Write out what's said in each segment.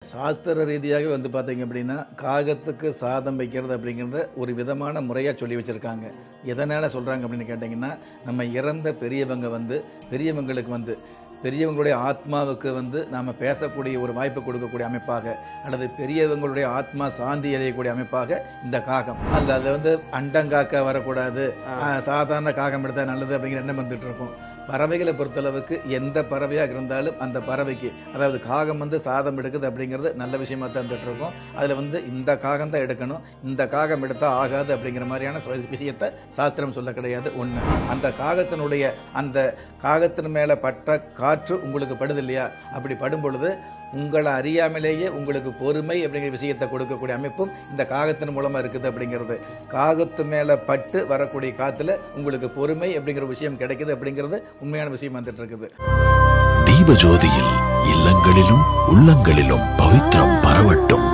சாஸ்திர ரீதியாக வந்து பார்த்தீங்க அப்படின்னா காகத்துக்கு சாதம் வைக்கிறது அப்படிங்கிறத ஒரு விதமான முறையாக சொல்லி வச்சுருக்காங்க. எதனால் சொல்கிறாங்க அப்படின்னு கேட்டிங்கன்னா, நம்ம இறந்த பெரியவங்க பெரியவங்களுக்கு பெரியவங்களுடைய ஆத்மாவுக்கு நாம் பேசக்கூடிய ஒரு வாய்ப்பு கொடுக்கக்கூடிய அமைப்பாக, அல்லது பெரியவங்களுடைய ஆத்மா சாந்தி அடையக்கூடிய அமைப்பாக இந்த காகம். அதில் அண்டங்காக்க வரக்கூடாது, சாதாரண காகம் எடுத்தால் நல்லது அப்படிங்கிற எண்ணம் வந்துட்டு இருக்கும். பறவைகளை பொறுத்தளவுக்கு எந்த பறவையாக இருந்தாலும் அந்த பறவைக்கு, அதாவது காகம் சாதம் எடுக்குது அப்படிங்கிறது நல்ல விஷயமா தான் இருந்துட்டு இருக்கும். அதில் இந்த காகம் தான் எடுக்கணும், இந்த காகம் எடுத்தால் ஆகாது அப்படிங்கிற மாதிரியான விஷயத்தை சாஸ்திரம் சொல்ல கிடையாது. ஒன்று, அந்த காகத்தின் மேலே பட்ட காற்று உங்களுக்கு படுது இல்லையா, அப்படி படும் பொழுது உங்களை அறியாமலேயே உங்களுக்கு பொறுமை அப்படிங்கிற விஷயத்தை கொடுக்கக்கூடிய அமைப்பும் இந்த காகத்தின் மூலமாக இருக்குது அப்படிங்கிறது. காகத்து மேலே பட்டு வரக்கூடிய காற்றுல உங்களுக்கு பொறுமை அப்படிங்கிற விஷயம் கிடைக்குது அப்படிங்கிறது உண்மையான விஷயம் வந்துட்டு இருக்குது. தீபஜோதியில் இல்லங்களிலும் உள்ளங்களிலும் பவித்ரம் பரவட்டும்.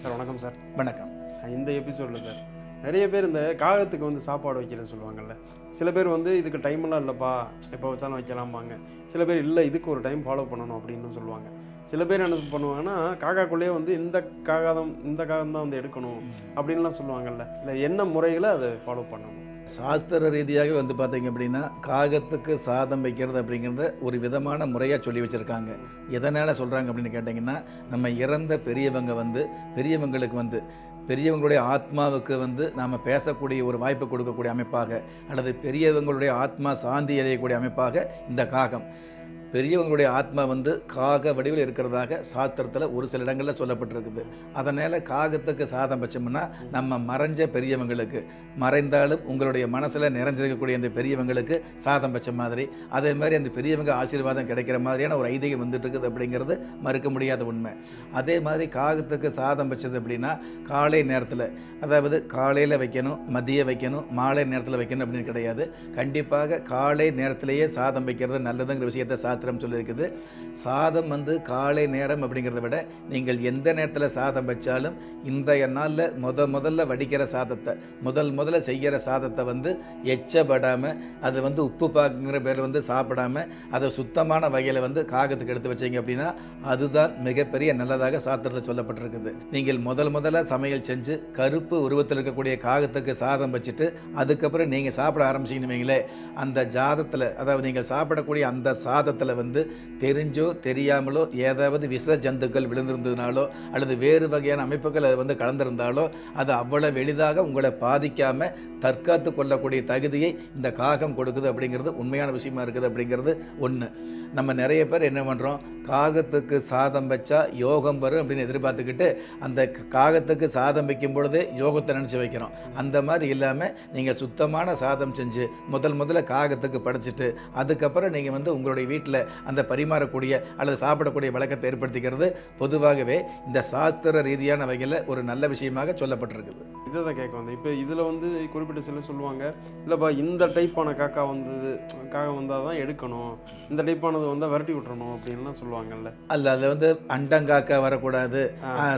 சார் வணக்கம் சார். வணக்கம். இந்த எபிசோடில் சார் நிறைய பேர் இந்த காகத்துக்கு சாப்பாடு வைக்கிறது சொல்லுவாங்கல்ல. சில பேர் இதுக்கு டைமெல்லாம் இல்லைப்பா, எப்போ வச்சாலும் வைக்கலாம்பாங்க. சில பேர் இல்லை, இதுக்கு ஒரு டைம் ஃபாலோ பண்ணணும் அப்படின்னு சொல்லுவாங்க. சில பேர் என்ன பண்ணுவாங்கன்னா, காக்காக்குள்ளேயே இந்த காகம் தான் எடுக்கணும் அப்படின்லாம் சொல்லுவாங்கல்ல. இல்லை என்ன முறைகளை அதை ஃபாலோ பண்ணணும்? சாஸ்திர ரீதியாக பார்த்தீங்க அப்படின்னா காகத்துக்கு சாதம் வைக்கிறது அப்படிங்கிறத ஒரு விதமான முறையாக சொல்லி வச்சுருக்காங்க. எதனால் சொல்கிறாங்க அப்படின்னு கேட்டிங்கன்னா, நம்ம இறந்த பெரியவங்க பெரியவங்களுக்கு பெரியவங்களுடைய ஆத்மாவுக்கு நாம் பேசக்கூடிய ஒரு வாய்ப்பு கொடுக்கக்கூடிய அமைப்பாக, அல்லது பெரியவங்களுடைய ஆத்மா சாந்தி அடையக்கூடிய அமைப்பாக இந்த காகம். பெரியவங்களுடைய ஆத்மா காக வடிவில் இருக்கிறதாக சாஸ்திரத்தில் ஒரு சில இடங்களில் சொல்லப்பட்டிருக்குது. அதனால் காகத்துக்கு சாதம் வச்சோம்னா நம்ம மறைஞ்ச பெரியவங்களுக்கு, மறைந்தாலும் உங்களுடைய மனசில் நிறைஞ்சிருக்கக்கூடிய அந்த பெரியவங்களுக்கு சாதம் வச்ச மாதிரி, அதே மாதிரி அந்த பெரியவங்க ஆசீர்வாதம் கிடைக்கிற மாதிரியான ஒரு ஐதீகம் வந்துட்டு இருக்குது அப்படிங்கிறது மறுக்க முடியாத உண்மை. அதே மாதிரி காகத்துக்கு சாதம் வச்சது அப்படின்னா காலை நேரத்தில், அதாவது காலையில் வைக்கணும், மதியம் வைக்கணும், மாலை நேரத்தில் வைக்கணும் அப்படின்னு கிடையாது. கண்டிப்பாக காலை நேரத்திலேயே சாதம் வைக்கிறது நல்லதுங்கிற விஷயத்தை சாஸ்திரம் சொல்லியிருக்குது. சாதம் காலை நேரம் அப்படிங்கிறத விட நீங்கள் எந்த நேரத்தில் சாதம் வச்சாலும் இன்றைய நாளில் முதல்ல வடிக்கிற சாதத்தை, முதல்ல செய்கிற சாதத்தை எச்சப்படாமல், அது உப்பு பாக்குங்கிற பேரில் சாப்பிடாம அதை சுத்தமான வகையில் காகத்துக்கு எடுத்து வச்சீங்க அப்படின்னா அதுதான் மிகப்பெரிய நல்லதாக சாஸ்திரத்தில் சொல்லப்பட்டிருக்குது. நீங்கள் முதல்ல சமையல் செஞ்சு கருப்பு உருவத்தில் இருக்கக்கூடிய காகத்துக்கு சாதம் வச்சுட்டு அதுக்கப்புறம் நீங்கள் சாப்பிட ஆரம்பிச்சிங்கன்னு வைங்களே, அந்த ஜாதத்தில், அதாவது நீங்கள் சாப்பிடக்கூடிய அந்த சாதத்தில் தெரிஞ்சோ தெரியாமலோ ஏதாவது விஷ ஜந்துக்கள் விழுந்திருந்ததுனாலோ அல்லது வேறு வகையான அமைப்புகள் அது கலந்திருந்தாலோ அது அவ்வளவு எளிதாக உங்களை பாதிக்காமல் தற்காத்து கொள்ளக்கூடிய தகுதியை இந்த காகம் கொடுக்குது அப்படிங்கிறது உண்மையான விஷயமா இருக்குது அப்படிங்கிறது ஒன்று. நம்ம நிறைய பேர் என்ன பண்ணுறோம், காகத்துக்கு சாதம் வச்சா யோகம் வரும் அப்படின்னு எதிர்பார்த்துக்கிட்டு அந்த காகத்துக்கு சாதம் வைக்கும் பொழுதே யோகத்தை நினச்சி வைக்கிறோம். அந்த மாதிரி இல்லாமல் நீங்கள் சுத்தமான சாதம் செஞ்சு முதல்ல காகத்துக்கு படைச்சிட்டு அதுக்கப்புறம் நீங்கள் உங்களுடைய வீட்டில் அந்த பரிமாறக்கூடிய அல்லது சாப்பிடக்கூடிய வழக்கத்தை ஏற்படுத்திக்கிறது பொதுவாகவே இந்த சாஸ்திர ரீதியான வகையில் ஒரு நல்ல விஷயமாக சொல்லப்பட்டிருக்குது. இதை தான் கேட்க வந்தேன். இப்போ இதில் குறிப்பிட்ட சில சொல்லுவாங்க, இல்லைப்பா இந்த டைப்பான காகம் வந்தால் தான் எடுக்கணும், இந்த டைப்பானது விரட்டி விட்டுறணும் அப்படின்லாம் சொல்லுவாங்கல்ல. அல்ல, அதில் அண்டங்காக்க வரக்கூடாது,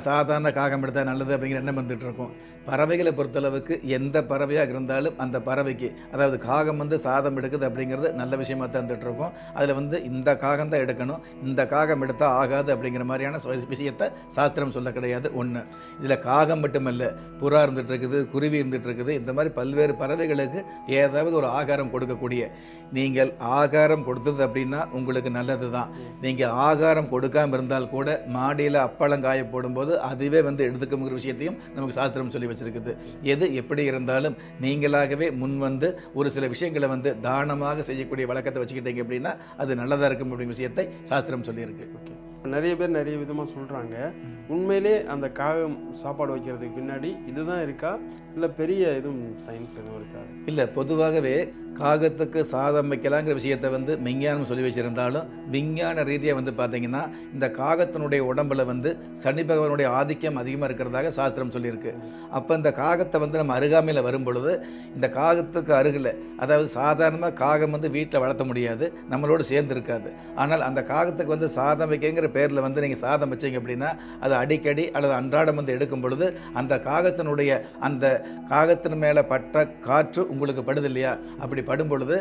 சாதாரண காகம் எடுத்தால் நல்லது அப்படிங்கிற எண்ணம் வந்துட்டு இருக்கும். பறவைகளை பொறுத்தளவுக்கு எந்த பறவையாக இருந்தாலும் அந்த பறவைக்கு, அதாவது காகம் சாதம் எடுக்குது அப்படிங்கிறது நல்ல விஷயமா தான் இருந்துட்டு இருக்கும். அதில் இந்த காகம் தான் எடுக்கணும், இந்த காகம் எடுத்தால் ஆகாது அப்படிங்கிற மாதிரியான விஷயத்தை சாஸ்திரம் சொல்ல கிடையாது. ஒன்று, இதில் காகம் மட்டுமல்ல, புறா இருந்துட்டு இருக்குது, குருவி இருந்துட்டு இருக்குது, இந்த மாதிரி பல்வேறு பறவைகளுக்கு ஏதாவது ஒரு ஆகாரம் கொடுக்கக்கூடிய, நீங்கள் ஆகாரம் கொடுத்தது அப்படின்னா உங்களுக்கு நல்லது தான். நீங்கள் ஆகாரம் கொடுக்காமல் இருந்தால் கூட மாடியில் அப்பளம் காய போடும்போது அதுவே எடுத்துக்கணுங்கிற விஷயத்தையும் நமக்கு சாஸ்திரம் சொல்லி வச்சிருக்குது. எது எப்படி இருந்தாலும் நீங்களாகவே முன் ஒரு சில விஷயங்களை தானமாக செய்யக்கூடிய வழக்கத்தை வச்சுக்கிட்டீங்க அப்படின்னா அது நல்லதாக இருக்கும் அப்படிங்கிற விஷயத்தை சாஸ்திரம் சொல்லியிருக்கு. ஓகே, நிறைய பேர் நிறைய விதமாக சொல்கிறாங்க. உண்மையிலே அந்த காகம் சாப்பாடு வைக்கிறதுக்கு பின்னாடி இதுதான் இருக்கா, இல்லை பெரிய எதுவும் சயின்ஸ் எதுவும் இருக்கா? இல்லை, பொதுவாகவே காகத்துக்கு சாதம் வைக்கலாங்கிற விஷயத்தை விஞ்ஞானம் சொல்லி வச்சிருந்தாலும் விஞ்ஞான ரீதியாக பார்த்தீங்கன்னா இந்த காகத்தினுடைய உடம்புல சனி பகவானுடைய ஆதிக்கம் அதிகமாக இருக்கிறதாக சாஸ்திரம் சொல்லியிருக்கு. அப்போ இந்த காகத்தை நம்ம அருகாமையில் வரும் பொழுது இந்த காகத்துக்கு அருகில், அதாவது சாதாரணமாக காகம் வீட்டில் வளர்த்த முடியாது, நம்மளோடு சேர்ந்து இருக்காது. ஆனால் அந்த காகத்துக்கு சாதம் வைக்கங்கிற பேரில் நீங்கள் சாதம் வச்சிங்க அப்படின்னா அது அடிக்கடி அல்லது அன்றாடம் எடுக்கும் பொழுது அந்த காகத்தின் மேலே பட்ட காற்று உங்களுக்கு படுது இல்லையா, அப்படி படும் பொழுது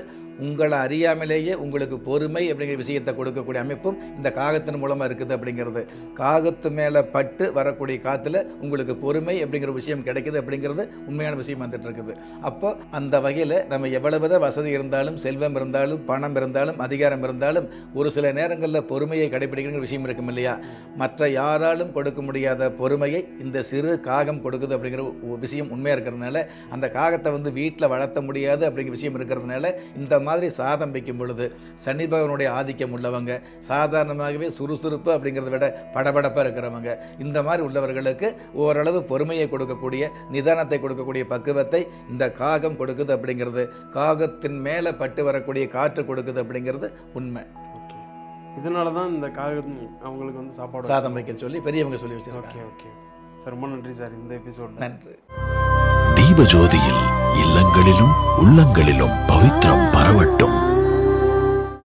உங்களை அறியாமலேயே உங்களுக்கு பொறுமை அப்படிங்கிற விஷயத்தை கொடுக்கக்கூடிய அமைப்பும் இந்த காகத்தின் மூலமாக இருக்குது அப்படிங்கிறது. காகத்து மேலே பட்டு வரக்கூடிய காற்றுல உங்களுக்கு பொறுமை அப்படிங்கிற விஷயம் கிடைக்குது அப்படிங்கிறது உண்மையான விஷயம் வந்துட்டு இருக்குது. அப்போ அந்த வகையில் நம்ம எவ்வளவுதான் வசதி இருந்தாலும், செல்வம் இருந்தாலும், பணம் இருந்தாலும், அதிகாரம் இருந்தாலும், ஒரு சில நேரங்களில் பொறுமையை கடைபிடிக்கிற விஷயம் இருக்கும் இல்லையா? மற்ற யாராலும் கொடுக்க முடியாத பொறுமையை இந்த சிறு காகம் கொடுக்குது அப்படிங்கிற விஷயம் உண்மையாக இருக்கிறதுனால, அந்த காகத்தை வந்து வீட்டில் வளர்த்த முடியாது அப்படிங்கிற விஷயம் இருக்கிறதுனால, இந்த மாதிரி சாதம் வைக்கும் பொழுது சனி பகவானுடைய ஆதிக்கம் உள்ளவங்க, சாதாரணமாகவே சுறுசுறுப்பு அப்படிங்கிறத விட படபடப்பாக இருக்கிறவங்க, இந்த மாதிரி உள்ளவர்களுக்கு ஓரளவு பொறுமையை கொடுக்கக்கூடிய, நிதானத்தை கொடுக்கக்கூடிய பக்குவத்தை இந்த காகம் கொடுக்குது அப்படிங்கிறது, காகத்தின் மேலே பட்டு வரக்கூடிய காற்று கொடுக்குது அப்படிங்கிறது உண்மை. ஓகே, இதனால தான் இந்த காகம் அவங்களுக்கு வந்து சாதம் வைக்க சொல்லி பெரியவங்க சொல்லி வச்சிருக்காங்க. ஓகே ஓகே சார், ரொம்ப நன்றி சார் இந்த எபிசோட். நன்றி. தீபஜோதியில் இல்லங்களிலும் உள்ளங்களிலும் பவித்ரம் பரவட்டும்.